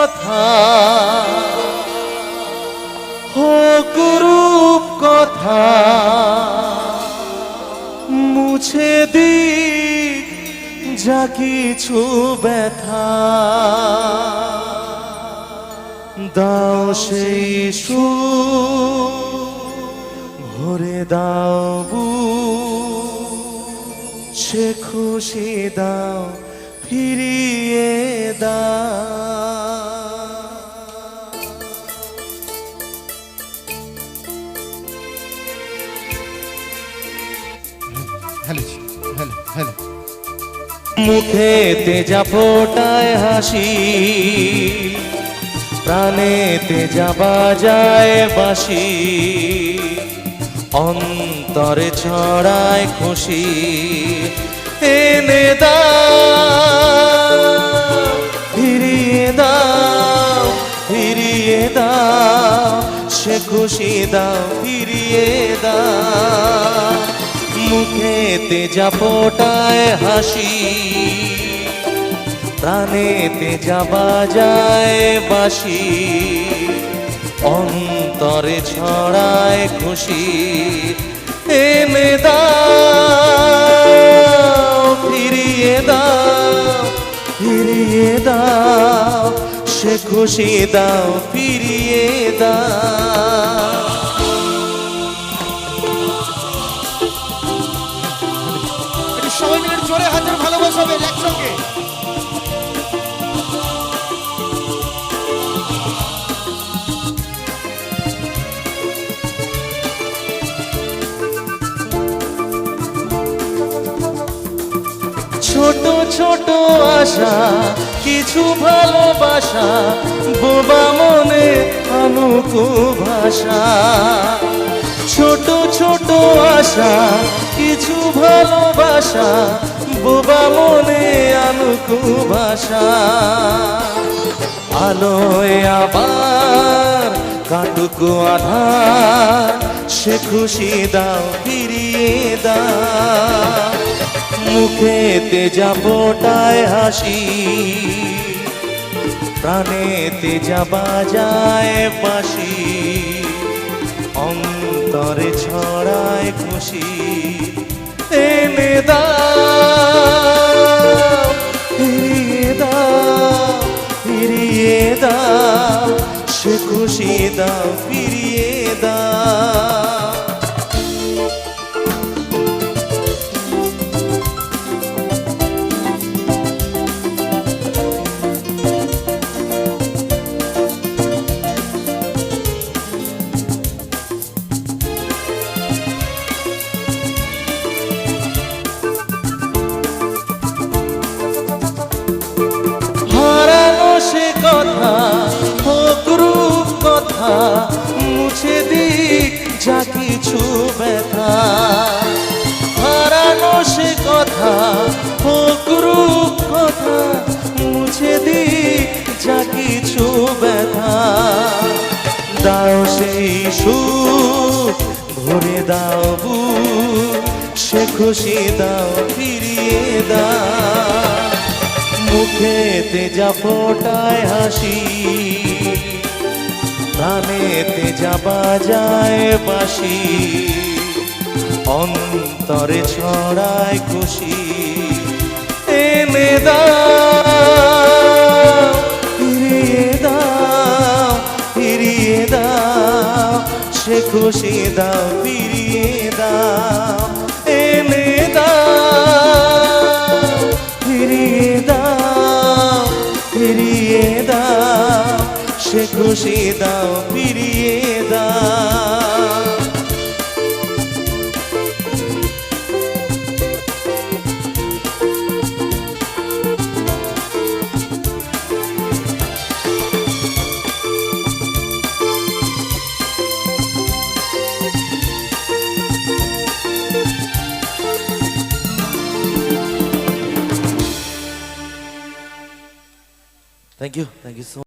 কথা হোক রূপ কথা মুছে দিক যা কিছু ব্যথা দাও সেই ভরে দাও সে খুশি দাও ফিরিয়ে দাও। মুখেতে যা ফোটায় হাসি প্রাণেতে যা বাজায় বাঁশি অন্তরে ছড়ায় খুশি এনে দাও ফিরিয়ে দাও ফিরিয়ে দাও সে খুশি দাও ফিরিয়ে দাও। মুখেতে যা ফোটায় হাসি প্রাণেতে যা বাজায় বাঁশি অন্তরে ছড়ায় খুশি এনে দাও ফিরিয়ে দাও ফিরিয়ে দাও সে খুশি দাও ফিরিয়ে দাও। সবাই মিলে জোরে হাতের ভালোবাসা হবে একসঙ্গে। ছোট ছোট আশা কিছু ভালোবাসা বোবা মনে অনুকূল ভাষা ছোট ছোট আশা কিছু ভালোবাসা বোবা মনে অনুকূল ভাষা আলোয় আবার কাটুক আধার সে খুশি দাও ফিরিয়ে দাও। মুখেতে যা ফোটায় হাসি প্রাণেতে যা বাজায় বাঁশি অন্তরে ছড়ায় খুশি এনে দাও ফিরিয়ে দাও ফিরিয়ে দাও সে খুশি দাও ফিরিয়ে দাও। কথা হোক রূপ কথা মুছে দিক যা কিছু ব্যথা হারানো সে কথা হোক রূপ কথা মুছে দিক যা কিছু ব্যথা দাও সেই সুখ ভরে দাও সে খুশি দাও ফিরিয়ে দাও। মুখেতে যা ফোটায় হাসি প্রাণেতে যা বাজায় বাঁশি অন্তরে ছড়ায় খুশি এনে দাও ফিরিয়ে দাও ফিরিয়ে দাও সে খুশি দাও ফিরিয়ে দাও এনে দাও ফিরিয়ে দাও ফিরিয়ে দাও সে খুশি দাও ফিরিয়ে দাও। Thank you so much.